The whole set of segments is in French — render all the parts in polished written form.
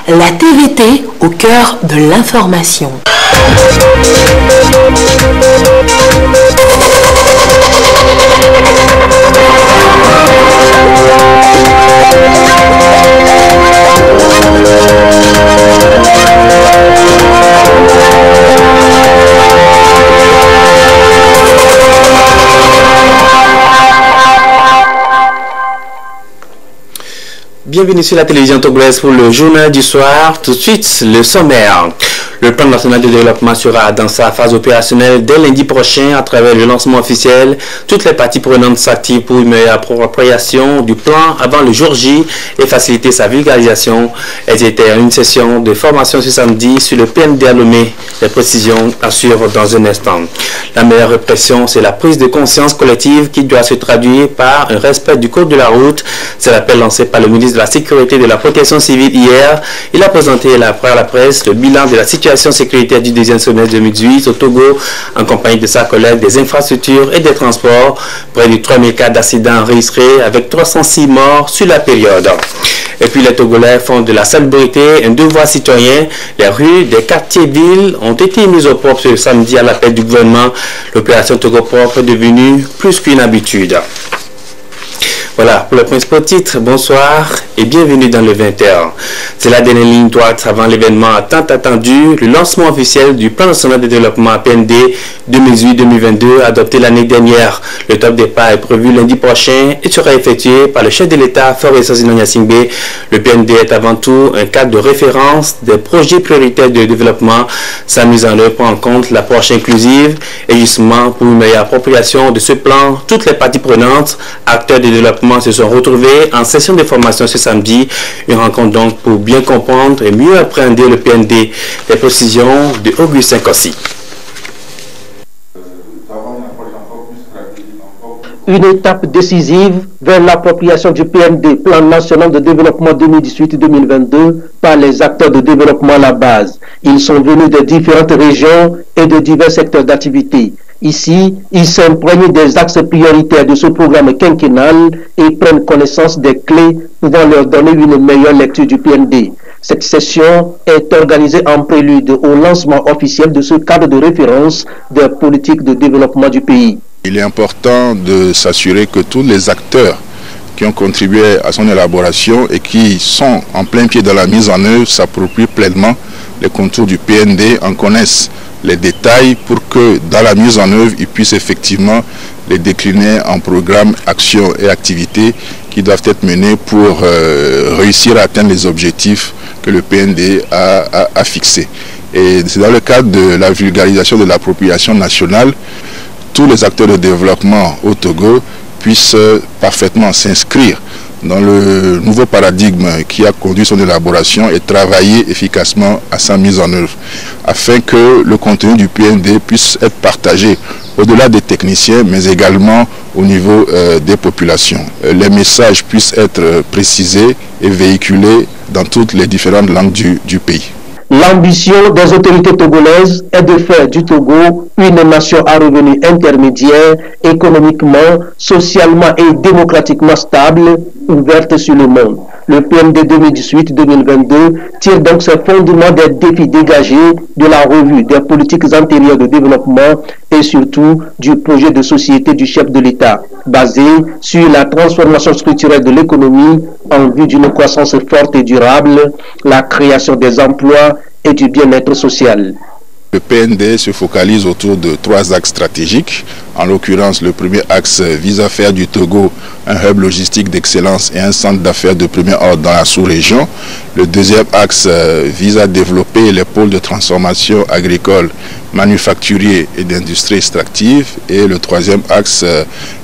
La TVT au cœur de l'information. Bienvenue sur la télévision togolaise pour le journal du soir. Tout de suite, le sommaire. Le plan national de développement sera dans sa phase opérationnelle dès lundi prochain à travers le lancement officiel. Toutes les parties prenantes s'activent pour une meilleure appropriation du plan avant le jour J et faciliter sa vulgarisation. Elles étaient en une session de formation ce samedi sur le PND à Lomé. Les précisions assurent dans un instant. La meilleure répression, c'est la prise de conscience collective qui doit se traduire par un respect du code de la route. C'est l'appel lancé par le ministre de la Sécurité et de la Protection civile hier. Il a présenté à la presse le bilan de la situation sécuritaire du deuxième semestre 2018 au Togo en compagnie de sa collègue des infrastructures et des transports. Près de 3000 cas d'accidents enregistrés avec 306 morts sur la période. Et puis les Togolais font de la salubrité un devoir citoyen. Les rues des quartiers-villes ont été mises au propre ce samedi à l'appel du gouvernement. L'opération Togo Propre est devenue plus qu'une habitude. Voilà, pour le principal titre, bonsoir et bienvenue dans le 20h. C'est la dernière ligne droite avant l'événement tant attendu, le lancement officiel du plan national de développement PND 2018-2022 adopté l'année dernière. Le top départ est prévu lundi prochain et sera effectué par le chef de l'État, Faure Singbe. Le PND est avant tout un cadre de référence des projets prioritaires de développement. Sa mise en œuvre prend en compte l'approche inclusive et justement pour une meilleure appropriation de ce plan, toutes les parties prenantes, acteurs de développement se sont retrouvés en session de formation ce samedi. Une rencontre donc pour bien comprendre et mieux appréhender le PND. Les précisions de Augustin Kossi. Une étape décisive vers l'appropriation du PND, Plan national de développement 2018-2022, par les acteurs de développement à la base. Ils sont venus de différentes régions et de divers secteurs d'activité. Ici, ils s'imprègnent des axes prioritaires de ce programme quinquennal et prennent connaissance des clés pouvant leur donner une meilleure lecture du PND. Cette session est organisée en prélude au lancement officiel de ce cadre de référence des politiques de développement du pays. Il est important de s'assurer que tous les acteurs qui ont contribué à son élaboration et qui sont en plein pied dans la mise en œuvre s'approprient pleinement les contours du PND, en connaissent les détails pour que dans la mise en œuvre, ils puissent effectivement les décliner en programmes, actions et activités qui doivent être menées pour réussir à atteindre les objectifs que le PND a fixés. Et c'est dans le cadre de la vulgarisation de l'appropriation nationale, tous les acteurs de développement au Togo puissent parfaitement s'inscrire dans le nouveau paradigme qui a conduit son élaboration et travailler efficacement à sa mise en œuvre, afin que le contenu du PND puisse être partagé au-delà des techniciens, mais également au niveau des populations. Les messages puissent être précisés et véhiculés dans toutes les différentes langues du pays. L'ambition des autorités togolaises est de faire du Togo une nation à revenus intermédiaires, économiquement, socialement et démocratiquement stable, ouverte sur le monde. Le PND 2018-2022 tire donc ses fondements des défis dégagés de la revue des politiques antérieures de développement et surtout du projet de société du chef de l'État, basé sur la transformation structurelle de l'économie en vue d'une croissance forte et durable, la création des emplois et du bien-être social. Le PND se focalise autour de 3 axes stratégiques. En l'occurrence, le premier axe vise à faire du Togo un hub logistique d'excellence et un centre d'affaires de premier ordre dans la sous-région. Le deuxième axe vise à développer les pôles de transformation agricole, manufacturier et d'industrie extractive. Et le troisième axe,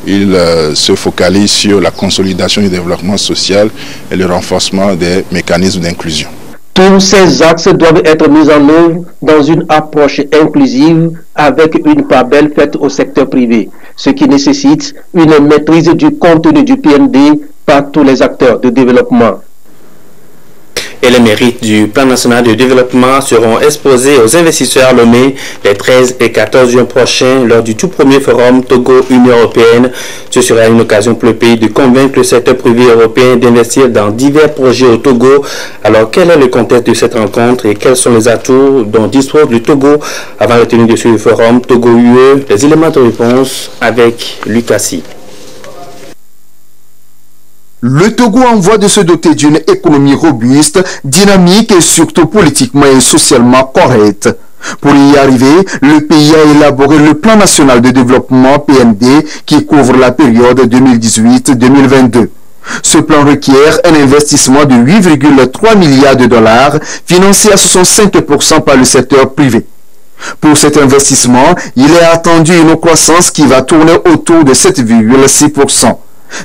il se focalise sur la consolidation du développement social et le renforcement des mécanismes d'inclusion. Tous ces axes doivent être mis en œuvre dans une approche inclusive avec une part belle faite au secteur privé, ce qui nécessite une maîtrise du contenu du PND par tous les acteurs de développement. et les mérites du plan national de développement seront exposés aux investisseurs Lomé les 13 et 14 juin prochains lors du tout premier forum Togo-Union européenne. Ce sera une occasion pour le pays de convaincre le secteur privé européen d'investir dans divers projets au Togo. Alors, quel est le contexte de cette rencontre et quels sont les atouts dont dispose le Togo avant la tenue de ce forum Togo-UE? Les éléments de réponse avec Lucassi. Le Togo a en voie de se doter d'une économie robuste, dynamique et surtout politiquement et socialement correcte. Pour y arriver, le pays a élaboré le plan national de développement PND qui couvre la période 2018-2022. Ce plan requiert un investissement de 8,3 milliards de dollars, financé à 65% par le secteur privé. Pour cet investissement, il est attendu une croissance qui va tourner autour de 7,6%.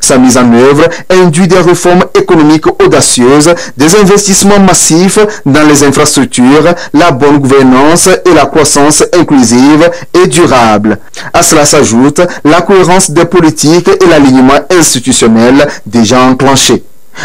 Sa mise en œuvre induit des réformes économiques audacieuses, des investissements massifs dans les infrastructures, la bonne gouvernance et la croissance inclusive et durable. À cela s'ajoute la cohérence des politiques et l'alignement institutionnel déjà enclenché.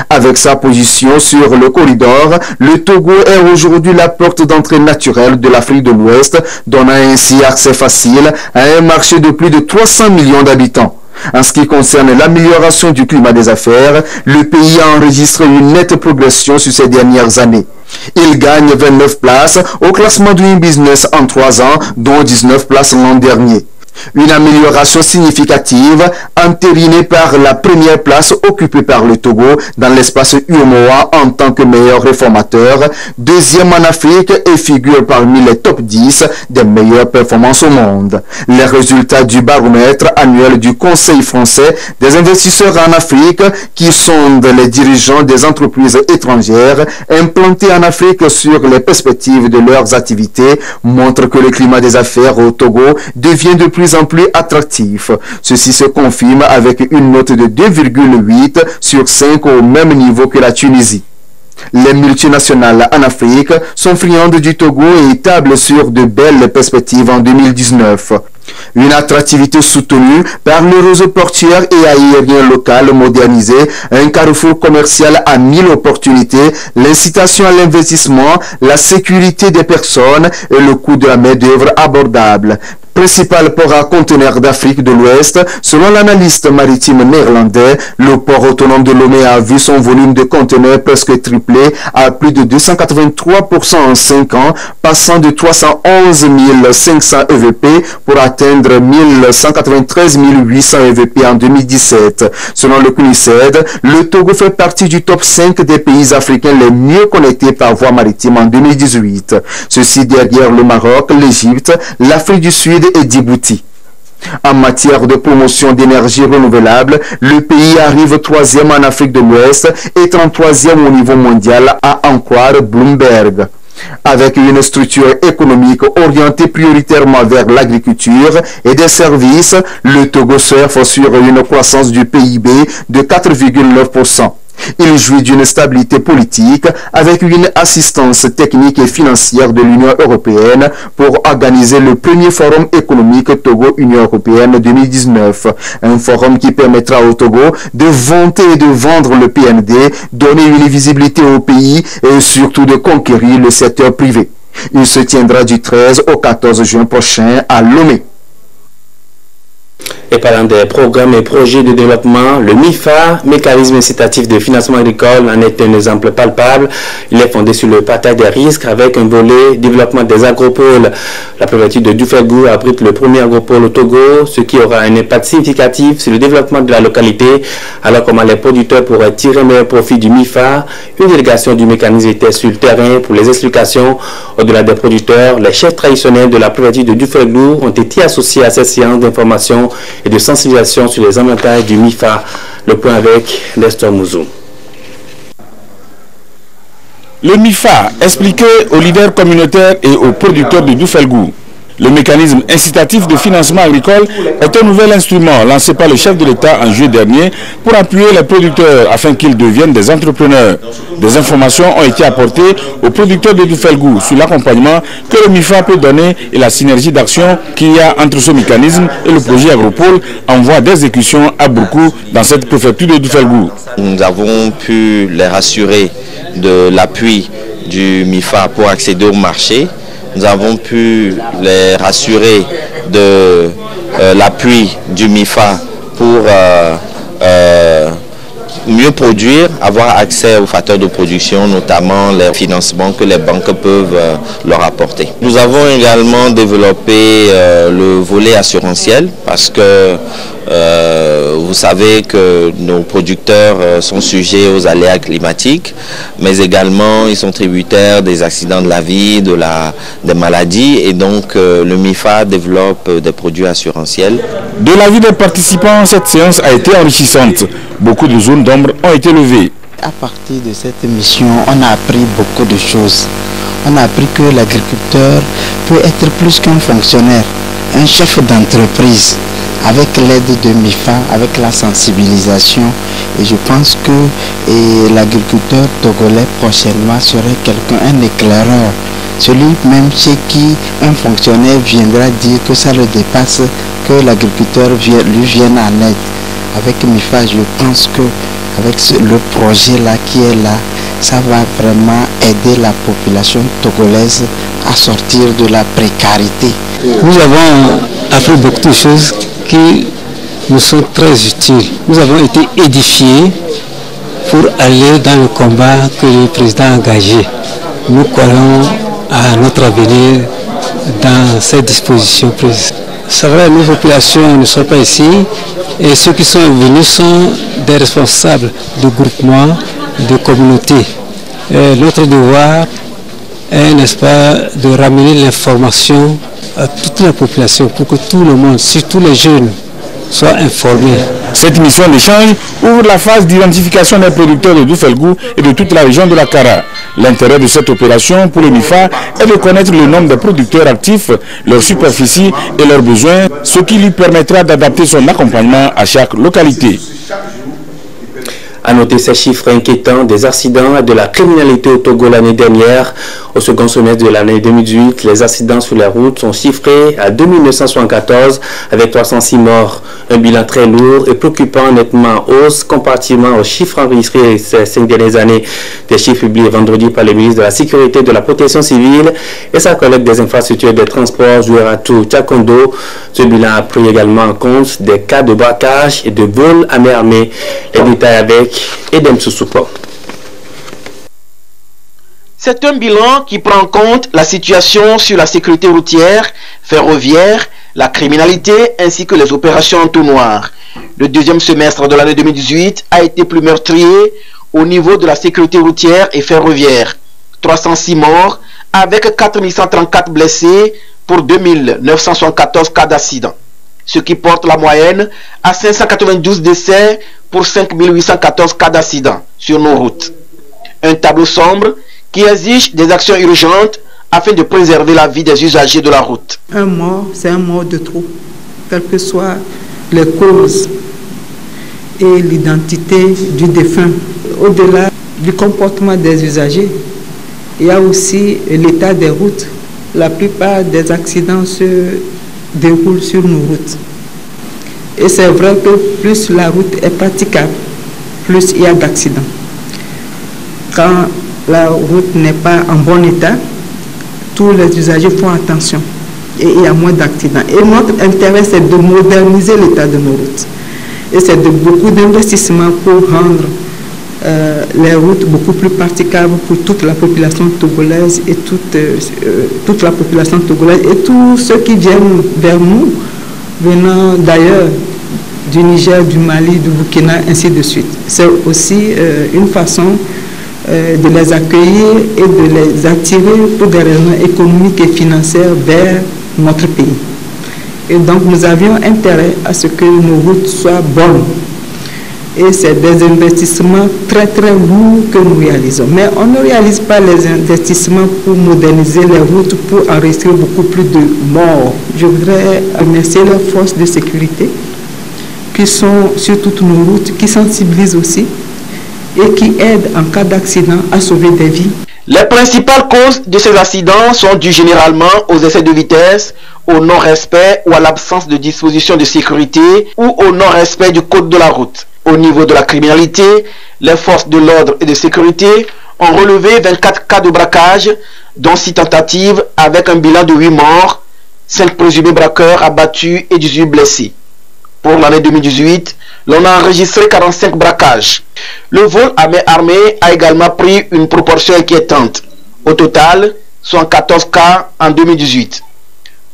Avec sa position sur le corridor, le Togo est aujourd'hui la porte d'entrée naturelle de l'Afrique de l'Ouest, donnant ainsi accès facile à un marché de plus de 300 millions d'habitants. En ce qui concerne l'amélioration du climat des affaires, le pays a enregistré une nette progression sur ces dernières années. Il gagne 29 places au classement Doing Business en 3 ans, dont 19 places l'an dernier. Une amélioration significative entérinée par la première place occupée par le Togo dans l'espace UEMOA en tant que meilleur réformateur, deuxième en Afrique et figure parmi les top 10 des meilleures performances au monde. Les résultats du baromètre annuel du Conseil français des investisseurs en Afrique, qui sondent les dirigeants des entreprises étrangères implantées en Afrique sur les perspectives de leurs activités, montrent que le climat des affaires au Togo devient de plus en plus attractif. Ceci se confirme avec une note de 2,8 sur 5 au même niveau que la Tunisie. Les multinationales en Afrique sont friandes du Togo et tablent sur de belles perspectives en 2019. Une attractivité soutenue par le réseau portuaire et aérien local modernisé, un carrefour commercial à 1000 opportunités, l'incitation à l'investissement, la sécurité des personnes et le coût de la main-d'œuvre abordable. Principal port à conteneurs d'Afrique de l'Ouest, selon l'analyste maritime néerlandais, le port autonome de Lomé a vu son volume de conteneurs presque triplé à plus de 283% en 5 ans, passant de 311 500 EVP pour atteindre 1193 800 EVP en 2017. Selon le CNUSED, le Togo fait partie du top 5 des pays africains les mieux connectés par voie maritime en 2018. Ceci derrière le Maroc, l'Égypte, l'Afrique du Sud et Djibouti. En matière de promotion d'énergie renouvelable, le pays arrive 3e en Afrique de l'Ouest et 33e au niveau mondial à en croire Bloomberg. Avec une structure économique orientée prioritairement vers l'agriculture et des services, le Togo surfe sur une croissance du PIB de 4,9%. Il jouit d'une stabilité politique avec une assistance technique et financière de l'Union européenne pour organiser le premier forum économique Togo-Union européenne 2019. Un forum qui permettra au Togo de vanter et de vendre le PND, donner une visibilité au pays et surtout de conquérir le secteur privé. Il se tiendra du 13 au 14 juin prochain à Lomé. Et parlant des programmes et projets de développement, le MIFA, mécanisme incitatif de financement agricole, en est un exemple palpable. Il est fondé sur le partage des risques avec un volet développement des agropoles. La préfecture de Duffelgou abrite le premier agropole au Togo, ce qui aura un impact significatif sur le développement de la localité. Alors comment les producteurs pourraient tirer meilleur profit du MIFA? Une délégation du mécanisme était sur le terrain pour les explications. Au-delà des producteurs, les chefs traditionnels de la préfecture de Duffelgou ont été associés à cette séance d'information et de sensibilisation sur les avantages du MIFA. Le point avec Nestor Mouzou. Le MIFA expliqué aux leaders communautaires et aux producteurs de Duffelgou. Le mécanisme incitatif de financement agricole est un nouvel instrument lancé par le chef de l'État en juillet dernier pour appuyer les producteurs afin qu'ils deviennent des entrepreneurs. Des informations ont été apportées aux producteurs de Doufelgou sur l'accompagnement que le MIFA peut donner et la synergie d'action qu'il y a entre ce mécanisme et le projet Agropole en voie d'exécution à Bourkou dans cette préfecture de Doufelgou. Nous avons pu les rassurer de l'appui du MIFA pour accéder au marché. Nous avons pu les rassurer de l'appui du MIFA pour mieux produire, avoir accès aux facteurs de production, notamment les financements que les banques peuvent leur apporter. Nous avons également développé le volet assurantiel parce que vous savez que nos producteurs sont sujets aux aléas climatiques, mais également ils sont tributaires des accidents de la vie, des maladies, et donc le MIFA développe des produits assurantiels. De l'avis des participants, cette séance a été enrichissante. Beaucoup de zones d'ombre ont été levées. À partir de cette mission, on a appris beaucoup de choses. On a appris que l'agriculteur peut être plus qu'un fonctionnaire, un chef d'entreprise. Avec l'aide de MIFA, avec la sensibilisation, et je pense que l'agriculteur togolais prochainement serait un éclaireur. Celui même chez qui un fonctionnaire viendra dire que ça le dépasse, que l'agriculteur lui vienne en aide. Avec MIFA, je pense que avec le projet là qui est là, ça va vraiment aider la population togolaise à sortir de la précarité. Nous avons appris beaucoup de choses qui nous sont très utiles. Nous avons été édifiés pour aller dans le combat que le président a engagé. Nous croyons à notre avenir dans ces dispositions prises. C'est vrai, nos populations ne sont pas ici et ceux qui sont venus sont des responsables de groupements, de communautés. Notre devoir est, n'est-ce pas, de ramener l'information à toute la population pour que tout le monde, surtout les jeunes, soient informés. Cette mission d'échange ouvre la phase d'identification des producteurs de Doufelgou et de toute la région de la Kara. L'intérêt de cette opération pour le MIFA est de connaître le nombre de producteurs actifs, leur superficie et leurs besoins, ce qui lui permettra d'adapter son accompagnement à chaque localité. À noter ces chiffres inquiétants des accidents et de la criminalité au Togo l'année dernière. Au second semestre de l'année 2018, les accidents sur les routes sont chiffrés à 2974 avec 306 morts. Un bilan très lourd et préoccupant, nettement en hausse comparativement aux chiffres enregistrés ces 5 dernières années. Des chiffres publiés vendredi par le ministre de la Sécurité et de la Protection civile et sa collègue des infrastructures et des transports, Joueratou Tchakondo. Ce bilan a pris également en compte des cas de braquage et de vol à main armée. Les détails avec Edem Soussoupo. C'est un bilan qui prend en compte la situation sur la sécurité routière, ferroviaire, la criminalité ainsi que les opérations en tout noir. Le deuxième semestre de l'année 2018 a été plus meurtrier au niveau de la sécurité routière et ferroviaire. 306 morts avec 4134 blessés pour 2974 cas d'accident, ce qui porte la moyenne à 592 décès pour 5814 cas d'accident sur nos routes. Un tableau sombre qui exige des actions urgentes afin de préserver la vie des usagers de la route. Un mort, c'est un mort de trop, quelles que soient les causes et l'identité du défunt. Au-delà du comportement des usagers, il y a aussi l'état des routes. La plupart des accidents se déroulent sur nos routes. Et c'est vrai que plus la route est praticable, plus il y a d'accidents. Quand la route n'est pas en bon état, tous les usagers font attention et il y a moins d'accidents. Et notre intérêt, c'est de moderniser l'état de nos routes. Et c'est de beaucoup d'investissements pour rendre les routes beaucoup plus praticables pour toute la population togolaise et toute la population togolaise et tous ceux qui viennent vers nous, venant d'ailleurs du Niger, du Mali, du Burkina, ainsi de suite. C'est aussi une façon de les accueillir et de les attirer pour des raisons économiques et financières vers notre pays. Et donc nous avions intérêt à ce que nos routes soient bonnes. Et c'est des investissements très très lourds que nous réalisons. Mais on ne réalise pas les investissements pour moderniser les routes, pour enregistrer beaucoup plus de morts. Je voudrais remercier les forces de sécurité qui sont sur toutes nos routes, qui sensibilisent aussi et qui aident en cas d'accident à sauver des vies. Les principales causes de ces accidents sont dues généralement aux excès de vitesse, au non-respect ou à l'absence de dispositions de sécurité ou au non-respect du code de la route. Au niveau de la criminalité, les forces de l'ordre et de sécurité ont relevé 24 cas de braquage, dont 6 tentatives avec un bilan de 8 morts, 5 présumés braqueurs abattus et 18 blessés. Pour l'année 2018, l'on a enregistré 45 braquages. Le vol à main armée a également pris une proportion inquiétante. Au total, 114 cas en 2018.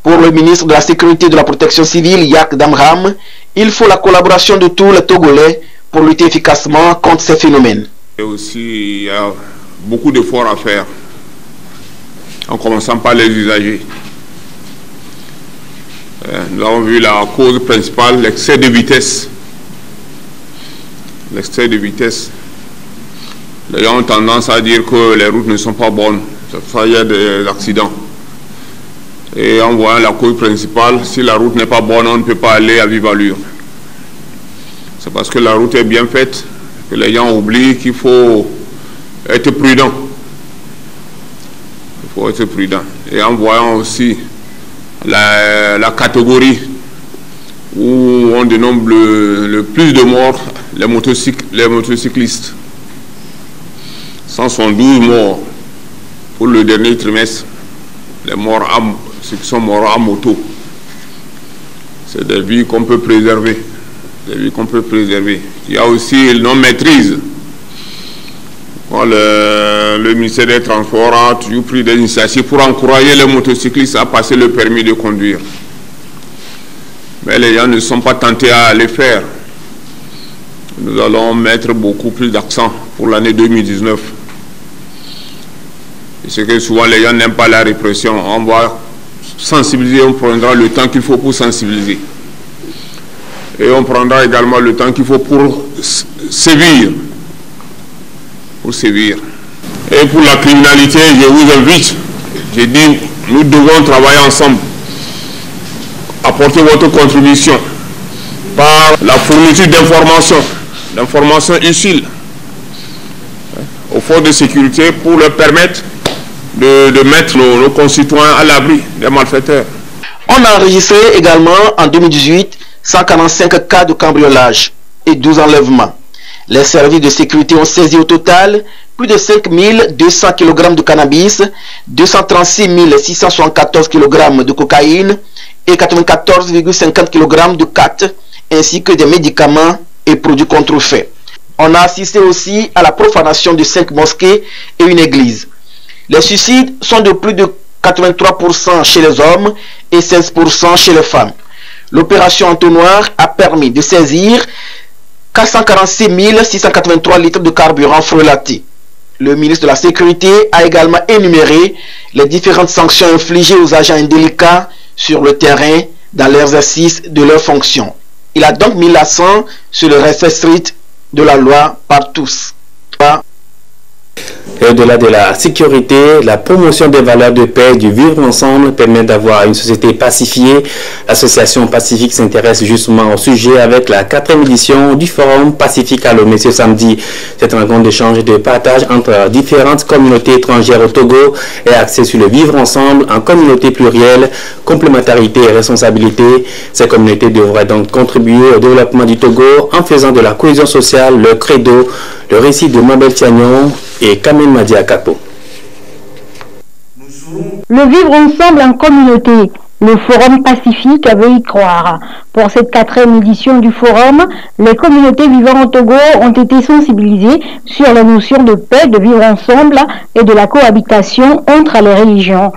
Pour le ministre de la Sécurité et de la Protection civile, Yak Damram, il faut la collaboration de tous les Togolais pour lutter efficacement contre ces phénomènes. Et aussi, il y a beaucoup d'efforts à faire, en commençant par les usagers. Nous avons vu la cause principale, l'excès de vitesse. L'excès de vitesse. Les gens ont tendance à dire que les routes ne sont pas bonnes. Ça y a des accidents. Et en voyant la cause principale, si la route n'est pas bonne, on ne peut pas aller à vive allure. C'est parce que la route est bien faite que les gens oublient qu'il faut être prudent. Il faut être prudent. Et en voyant aussi la catégorie où on dénombre le plus de morts, les motocyclistes. 172 morts pour le dernier trimestre. Ceux qui sont morts à moto. C'est des vies qu'on peut préserver. Des vies qu'on peut préserver. Il y a aussi une non-maîtrise. Le ministère des Transports a toujours pris des initiatives pour encourager les motocyclistes à passer le permis de conduire. Mais les gens ne sont pas tentés à les faire. Nous allons mettre beaucoup plus d'accent pour l'année 2019. Et c'est que souvent les gens n'aiment pas la répression. On va sensibiliser, on prendra le temps qu'il faut pour sensibiliser. Et on prendra également le temps qu'il faut pour sévir. Pour sévir. Et pour la criminalité, je vous invite, j'ai dit, nous devons travailler ensemble. Apporter votre contribution par la fourniture d'informations utiles aux forces de sécurité pour leur permettre de mettre nos concitoyens à l'abri des malfaiteurs. On a enregistré également en 2018 145 cas de cambriolage et 12 enlèvements. Les services de sécurité ont saisi au total plus de 5200 kg de cannabis, 236 674 kg de cocaïne et 94,50 kg de khat, ainsi que des médicaments et produits contrefaits. On a assisté aussi à la profanation de 5 mosquées et une église. Les suicides sont de plus de 83% chez les hommes et 16% chez les femmes. L'opération Entonnoir a permis de saisir 446 683 litres de carburant frelaté. Le ministre de la Sécurité a également énuméré les différentes sanctions infligées aux agents indélicats sur le terrain dans l'exercice de leurs fonctions. Il a donc mis l'accent sur le respect strict de la loi par tous. Et au-delà de la sécurité, la promotion des valeurs de paix et du vivre ensemble permet d'avoir une société pacifiée. L'association Pacifique s'intéresse justement au sujet avec la 4e édition du Forum Pacifique à Lomé ce samedi. Cette rencontre d'échange et de partage entre différentes communautés étrangères au Togo est axée sur le vivre ensemble en communauté plurielle, complémentarité et responsabilité. Ces communautés devraient donc contribuer au développement du Togo en faisant de la cohésion sociale le credo. Le récit de Mabel Tiagnon et Kamel Madia Kapo. Le vivre ensemble en communauté, le Forum Pacifique veut y croire. Pour cette 4e édition du Forum, les communautés vivant au Togo ont été sensibilisées sur la notion de paix, de vivre ensemble et de la cohabitation entre les religions.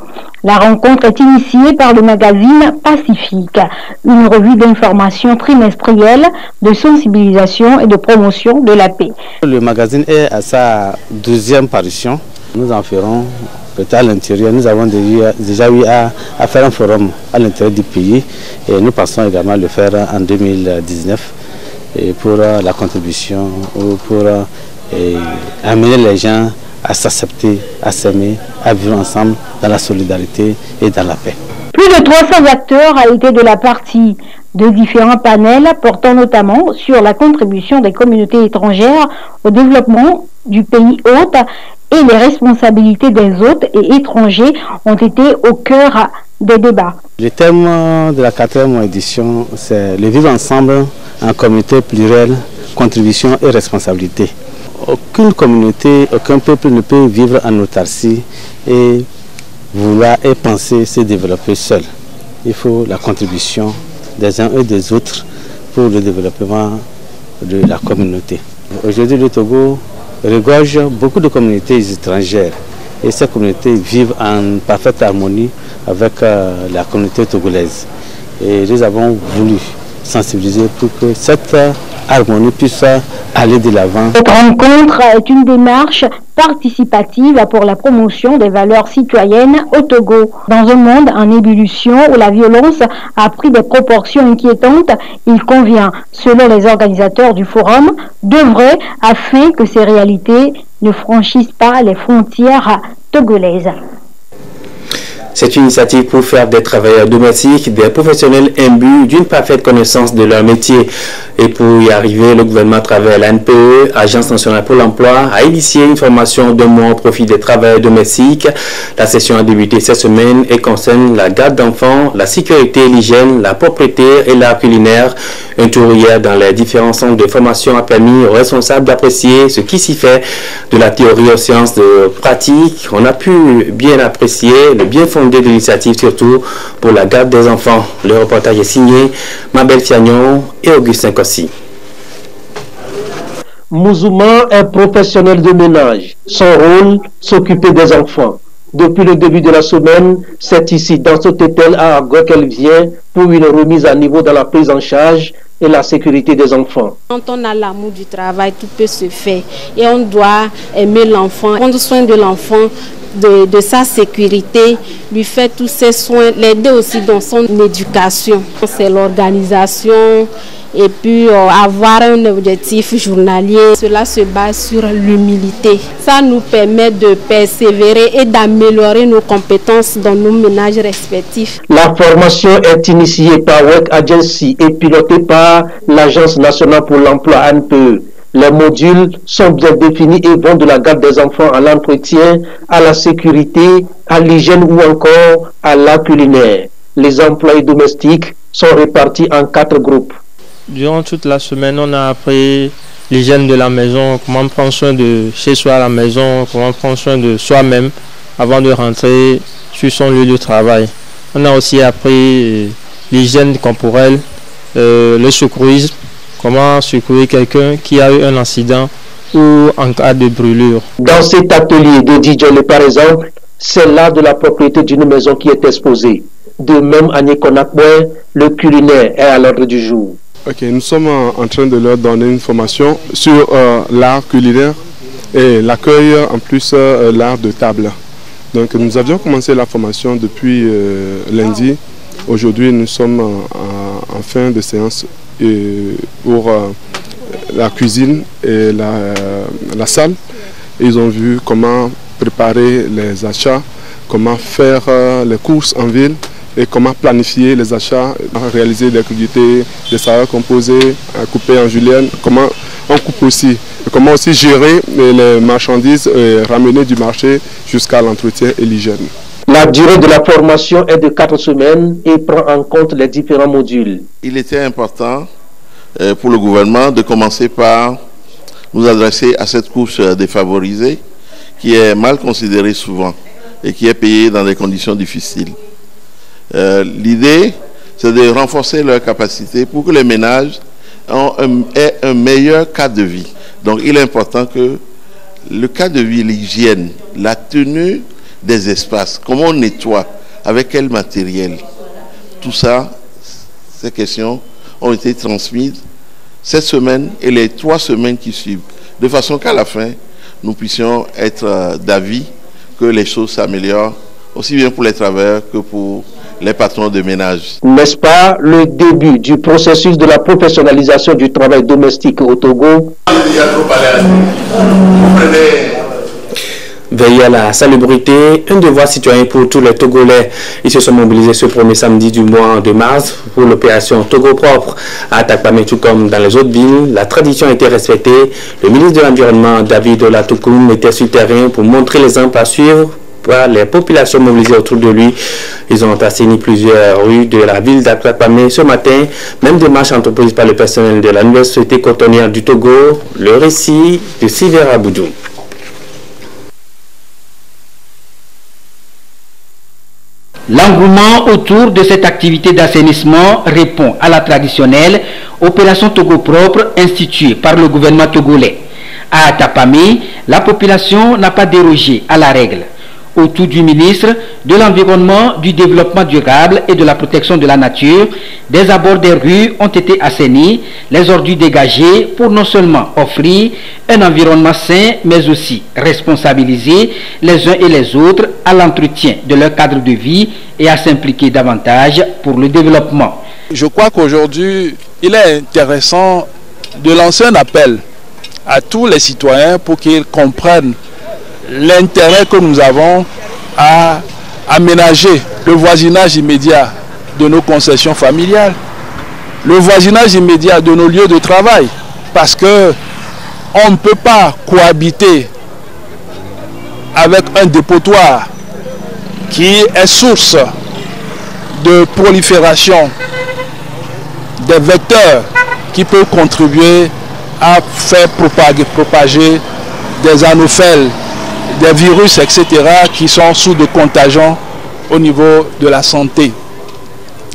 La rencontre est initiée par le magazine Pacifique, une revue d'information trimestrielle de sensibilisation et de promotion de la paix. Le magazine est à sa 12e parution. Nous en ferons peut-être à l'intérieur. Nous avons déjà eu à faire un forum à l'intérieur du pays et nous pensons également le faire en 2019. pour la contribution ou pour amener les gens à s'accepter, à s'aimer, à vivre ensemble dans la solidarité et dans la paix. Plus de 300 acteurs a été de la partie de différents panels portant notamment sur la contribution des communautés étrangères au développement du pays hôte et les responsabilités des hôtes et étrangers ont été au cœur des débats. Le thème de la 4e édition, c'est le vivre ensemble en communauté plurielle, contribution et responsabilité. Aucune communauté, aucun peuple ne peut vivre en autarcie et vouloir et penser se développer seul. Il faut la contribution des uns et des autres pour le développement de la communauté. Aujourd'hui, le Togo regorge beaucoup de communautés étrangères et ces communautés vivent en parfaite harmonie avec la communauté togolaise. Et nous avons voulu sensibiliser pour que cette harmonie puisse aller de l'avant. Cette rencontre est une démarche participative pour la promotion des valeurs citoyennes au Togo. Dans un monde en ébullition où la violence a pris des proportions inquiétantes, il convient, selon les organisateurs du forum, d'œuvrer afin que ces réalités ne franchissent pas les frontières togolaises. C'est une initiative pour faire des travailleurs domestiques des professionnels imbus d'une parfaite connaissance de leur métier. Et pour y arriver, le gouvernement, à travers l'ANPE, Agence nationale pour l'emploi, a initié une formation de mois au profit des travailleurs domestiques. La session a débuté cette semaine et concerne la garde d'enfants, la sécurité, l'hygiène, la propreté et l'art culinaire. Un tour hier dans les différents centres de formation a permis aux responsables d'apprécier ce qui s'y fait de la théorie aux sciences de pratique. On a pu bien apprécier le bien fondé de l'initiative, surtout pour la garde des enfants. Le reportage est signé Mabel Fiagnon et Augustin Kossi. Mouzouma est professionnel de ménage. Son rôle, s'occuper des enfants. Depuis le début de la semaine, c'est ici, dans ce hôtel à Argo, qu'elle vient pour une remise à niveau dans la prise en charge et la sécurité des enfants. Quand on a l'amour du travail, tout peut se faire. Et on doit aimer l'enfant, prendre soin de l'enfant, de sa sécurité, lui faire tous ses soins, l'aider aussi dans son éducation. C'est l'organisation et puis avoir un objectif journalier. Cela se base sur l'humilité. Ça nous permet de persévérer et d'améliorer nos compétences dans nos ménages respectifs. La formation est initiée par Work Agency et pilotée par l'Agence nationale pour l'emploi ANPE. Les modules sont bien définis et vont de la garde des enfants à l'entretien, à la sécurité, à l'hygiène ou encore à la culinaire. Les employés domestiques sont répartis en 4 groupes. Durant toute la semaine, on a appris l'hygiène de la maison, comment prendre soin de chez soi à la maison, comment prendre soin de soi-même avant de rentrer sur son lieu de travail. On a aussi appris l'hygiène corporelle, le secourisme, comment secourir quelqu'un qui a eu un accident ou en cas de brûlure. Dans cet atelier de Djole, par exemple, c'est l'art de la propriété d'une maison qui est exposé. De même, à Nikonakwe, le culinaire est à l'ordre du jour. Ok, nous sommes en train de leur donner une formation sur l'art culinaire et l'accueil, en plus l'art de table. Donc nous avions commencé la formation depuis lundi. Aujourd'hui, nous sommes en fin de séance pour la cuisine et la salle. Ils ont vu comment préparer les achats, comment faire les courses en ville et comment planifier les achats, réaliser des crudités, des salades composées, couper en julienne, comment on coupe aussi, et comment aussi gérer les marchandises et ramener du marché jusqu'à l'entretien et l'hygiène. La durée de la formation est de 4 semaines et prend en compte les différents modules. Il était important pour le gouvernement de commencer par nous adresser à cette couche défavorisée qui est mal considérée souvent et qui est payée dans des conditions difficiles. L'idée, c'est de renforcer leur capacité pour que les ménages aient un meilleur cadre de vie. Donc il est important que le cadre de vie, l'hygiène, la tenue des espaces, comment on nettoie, avec quel matériel, tout ça, ces questions ont été transmises cette semaine et les 3 semaines qui suivent, de façon qu'à la fin, nous puissions être d'avis que les choses s'améliorent, aussi bien pour les travailleurs que pour les patrons de ménage. N'est-ce pas le début du processus de la professionnalisation du travail domestique au Togo? Veiller à la salubrité, un devoir citoyen pour tous les Togolais. Ils se sont mobilisés ce premier samedi du mois de mars pour l'opération Togo propre. À Takpamé, tout comme dans les autres villes, la tradition a été respectée. Le ministre de l'Environnement, David Olatoukoum, était sur le terrain pour montrer l'exemple à suivre par les populations mobilisées autour de lui. Ils ont assaini plusieurs rues de la ville d'Akpamé ce matin. Même démarche entreprise par le personnel de la nouvelle société cotonnière du Togo. Le récit de Sivera Boudou. L'engouement autour de cette activité d'assainissement répond à la traditionnelle opération Togo propre instituée par le gouvernement togolais. À Atapamé, la population n'a pas dérogé à la règle. Autour du ministre de l'Environnement, du Développement durable et de la protection de la nature, des abords des rues ont été assainis, les ordures dégagées pour non seulement offrir un environnement sain, mais aussi responsabiliser les uns et les autres à l'entretien de leur cadre de vie et à s'impliquer davantage pour le développement. Je crois qu'aujourd'hui, il est intéressant de lancer un appel à tous les citoyens pour qu'ils comprennent l'intérêt que nous avons à aménager le voisinage immédiat de nos concessions familiales, le voisinage immédiat de nos lieux de travail, parce que on ne peut pas cohabiter avec un dépotoir qui est source de prolifération des vecteurs qui peuvent contribuer à faire propager des anophèles, des virus, etc., qui sont sous de contagion au niveau de la santé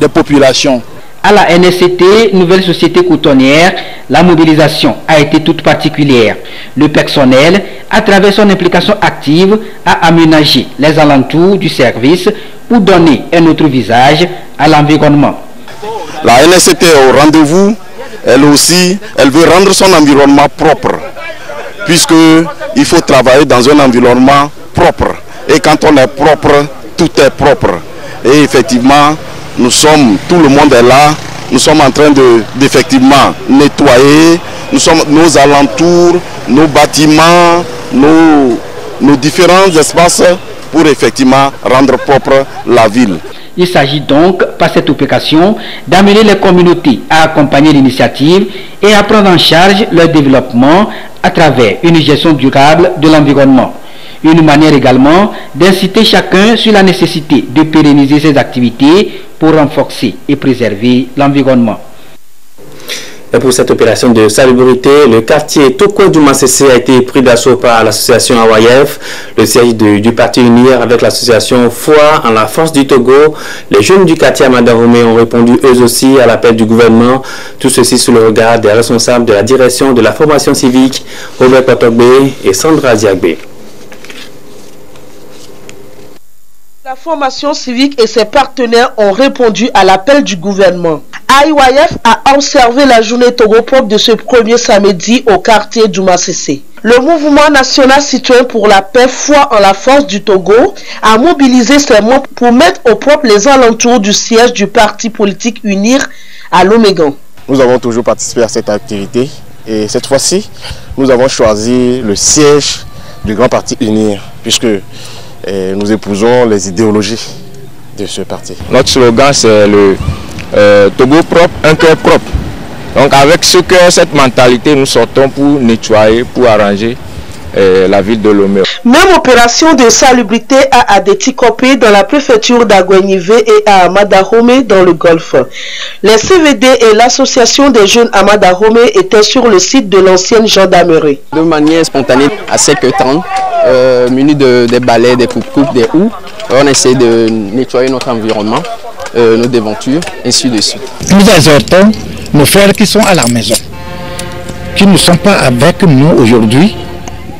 des populations. À la NSCT, nouvelle société cotonnière, la mobilisation a été toute particulière. Le personnel, à travers son implication active, a aménagé les alentours du service pour donner un autre visage à l'environnement. La NSCT est au rendez-vous, elle aussi, elle veut rendre son environnement propre, puisqu'il faut travailler dans un environnement propre. Et quand on est propre, tout est propre. Et effectivement, tout le monde est là, nous sommes en train d'effectivement nettoyer, nos alentours, nos bâtiments, nos différents espaces pour effectivement rendre propre la ville. Il s'agit donc, par cette opération, d'amener les communautés à accompagner l'initiative et à prendre en charge leur développement à travers une gestion durable de l'environnement. Une manière également d'inciter chacun sur la nécessité de pérenniser ses activités pour renforcer et préserver l'environnement. Et pour cette opération de salubrité, le quartier Tokwe du Massessé a été pris d'assaut par l'association AWAYEF, le siège du parti UNIR avec l'association Foi en la force du Togo. Les jeunes du quartier Amadaromé ont répondu eux aussi à l'appel du gouvernement. Tout ceci sous le regard des responsables de la direction de la formation civique, Robert Patogbe et Sandra Ziagbe. La formation civique et ses partenaires ont répondu à l'appel du gouvernement. AIWAYEF a observé la journée Togo propre de ce premier samedi au quartier du Massessé. Le mouvement national citoyen pour la paix, Foi en la force du Togo, a mobilisé ses membres pour mettre au propre les alentours du siège du parti politique UNIR à Lomégan. Nous avons toujours participé à cette activité et cette fois-ci, nous avons choisi le siège du grand parti UNIR puisque nous épousons les idéologies de ce parti. Notre slogan c'est le Togo propre, un cœur propre. Donc avec ce cœur, cette mentalité, nous sortons pour nettoyer, pour arranger la ville de Lomé. Même opération de salubrité à Adétikopé dans la préfecture d'Agouenive et à Amadahome dans le Golfe. Les CVD et l'association des jeunes Amadahome étaient sur le site de l'ancienne gendarmerie. De manière spontanée, à 5h30, munis des balais, des coupes, des houes, on essaie de nettoyer notre environnement, nos devantures, ainsi de suite. Nous exhortons nos frères qui sont à la maison, qui ne sont pas avec nous aujourd'hui,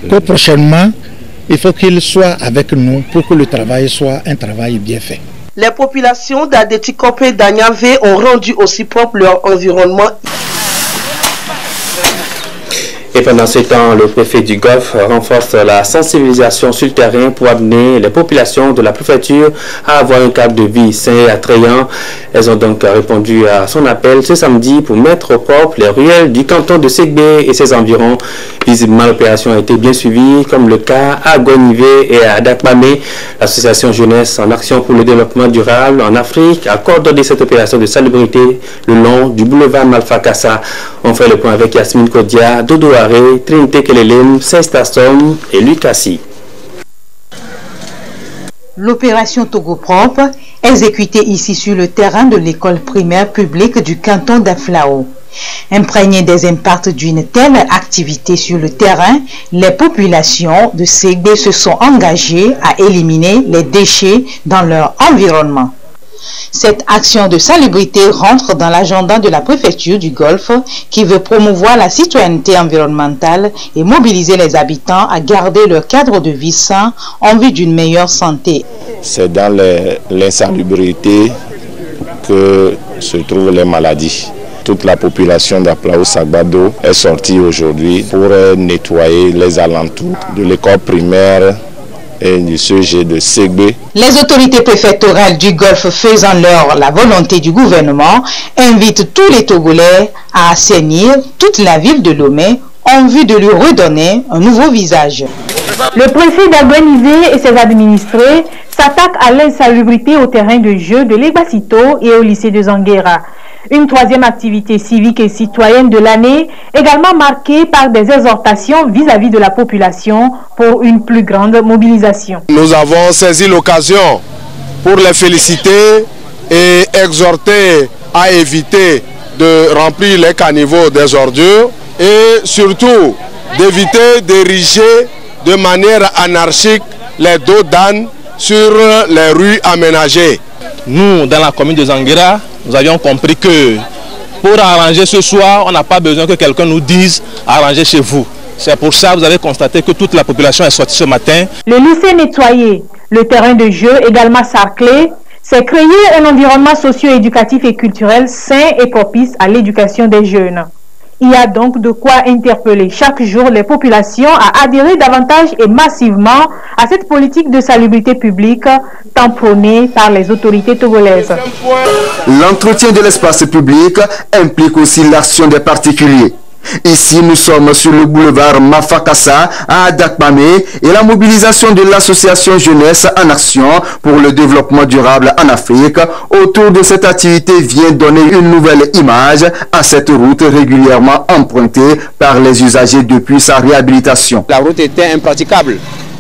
que prochainement, il faut qu'ils soient avec nous pour que le travail soit un travail bien fait. Les populations d'Adétikopé et d'Agnave ont rendu aussi propre leur environnement. Et pendant ce temps, le préfet du Golfe renforce la sensibilisation sur le terrain pour amener les populations de la préfecture à avoir un cadre de vie sain et attrayant. Elles ont donc répondu à son appel ce samedi pour mettre au propre les ruelles du canton de Ségbé et ses environs. Visiblement, l'opération a été bien suivie, comme le cas à Gonivé et à Dakmamé. L'association Jeunesse en action pour le développement durable en Afrique a coordonné cette opération de salubrité le long du boulevard Malfakassa. On fait le point avec Yasmine Kodia, Dodo Aré, Trinité Kelelem, Sestastom et Lucassi. L'opération Togo Propre, exécutée ici sur le terrain de l'école primaire publique du canton d'Aflao. Imprégnées des impacts d'une telle activité sur le terrain, les populations de Ségbé se sont engagées à éliminer les déchets dans leur environnement. Cette action de salubrité rentre dans l'agenda de la préfecture du Golfe qui veut promouvoir la citoyenneté environnementale et mobiliser les habitants à garder leur cadre de vie sain en vue d'une meilleure santé. C'est dans l'insalubrité que se trouvent les maladies. Toute la population d'Aflao-Sagbado est sortie aujourd'hui pour nettoyer les alentours de l'école primaire et du CG de Ségbé. Les autorités préfectorales du Golfe, faisant leur la volonté du gouvernement, invitent tous les Togolais à assainir toute la ville de Lomé en vue de lui redonner un nouveau visage. Le préfet d'Aguenivé et ses administrés s'attaquent à l'insalubrité au terrain de jeu de l'Egbasito et au lycée de Zanguera. Une troisième activité civique et citoyenne de l'année, également marquée par des exhortations vis-à-vis de la population pour une plus grande mobilisation. Nous avons saisi l'occasion pour les féliciter et exhorter à éviter de remplir les caniveaux des ordures et surtout d'éviter d'ériger de manière anarchique les dos d'âne sur les rues aménagées. Nous, dans la commune de Zanguera, nous avions compris que pour arranger ce soir, on n'a pas besoin que quelqu'un nous dise arranger chez vous. C'est pour ça que vous avez constaté que toute la population est sortie ce matin. Le lycée nettoyé, le terrain de jeu également sarclé, c'est créer un environnement socio-éducatif et culturel sain et propice à l'éducation des jeunes. Il y a donc de quoi interpeller chaque jour les populations à adhérer davantage et massivement à cette politique de salubrité publique tant prônée par les autorités togolaises. L'entretien de l'espace public implique aussi l'action des particuliers. Ici, nous sommes sur le boulevard Mafakassa à Dakmamé et la mobilisation de l'association Jeunesse en action pour le développement durable en Afrique autour de cette activité vient donner une nouvelle image à cette route régulièrement empruntée par les usagers depuis sa réhabilitation. La route était impraticable.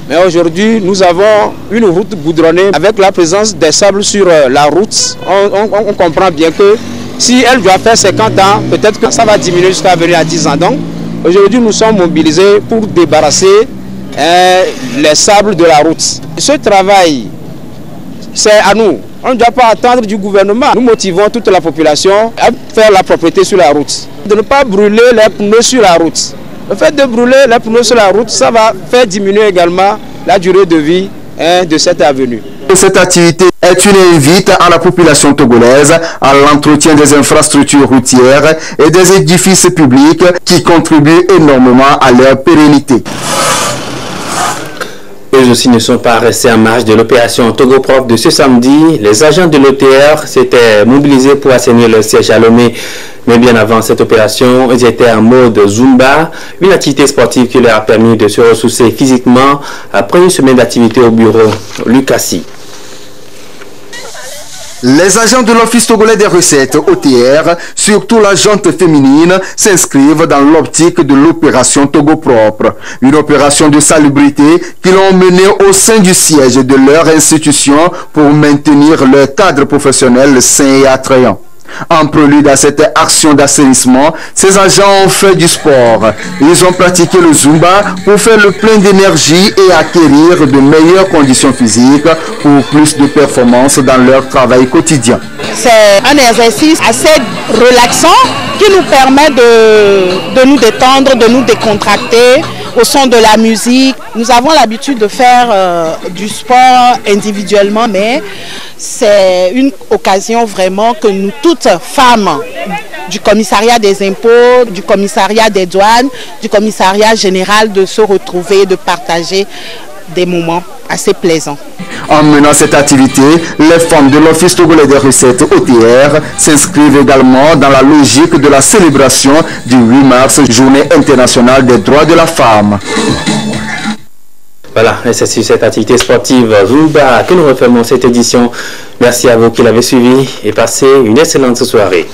Mais aujourd'hui, nous avons une route goudronnée avec la présence des sables sur la route. On comprend bien que si elle doit faire 50 ans, peut-être que ça va diminuer jusqu'à venir à 10 ans. Donc, aujourd'hui, nous sommes mobilisés pour débarrasser les sables de la route. Ce travail, c'est à nous. On ne doit pas attendre du gouvernement. Nous motivons toute la population à faire la propreté sur la route. De ne pas brûler les pneus sur la route. Le fait de brûler les pneus sur la route, ça va faire diminuer également la durée de vie de cette avenue. Cette activité est une invite à la population togolaise à l'entretien des infrastructures routières et des édifices publics qui contribuent énormément à leur pérennité. Eux aussi ne sont pas restés en marge de l'opération Togo Propre de ce samedi. Les agents de l'OTR s'étaient mobilisés pour assainir le siège à Lomé. Mais bien avant cette opération, ils étaient en mode Zumba, une activité sportive qui leur a permis de se ressourcer physiquement après une semaine d'activité au bureau. Lucassi. Les agents de l'Office togolais des recettes, OTR, surtout la jante féminine, s'inscrivent dans l'optique de l'opération Togo Propre. Une opération de salubrité qu'ils ont menée au sein du siège de leur institution pour maintenir leur cadre professionnel sain et attrayant. En prélude à cette action d'assainissement, ces agents ont fait du sport. Ils ont pratiqué le Zumba pour faire le plein d'énergie et acquérir de meilleures conditions physiques pour plus de performances dans leur travail quotidien. C'est un exercice assez relaxant qui nous permet de nous détendre, de nous décontracter au son de la musique. Nous avons l'habitude de faire du sport individuellement, mais c'est une occasion vraiment que nous toutes femmes du commissariat des impôts, du commissariat des douanes, du commissariat général de se retrouver, de partager des moments assez plaisants. En menant cette activité, les femmes de l'Office togolais des recettes OTR s'inscrivent également dans la logique de la célébration du 8 mars, Journée internationale des droits de la femme. Voilà, et c'est sur cette activité sportive Zumba que nous refermons cette édition. Merci à vous qui l'avez suivi et passez une excellente soirée.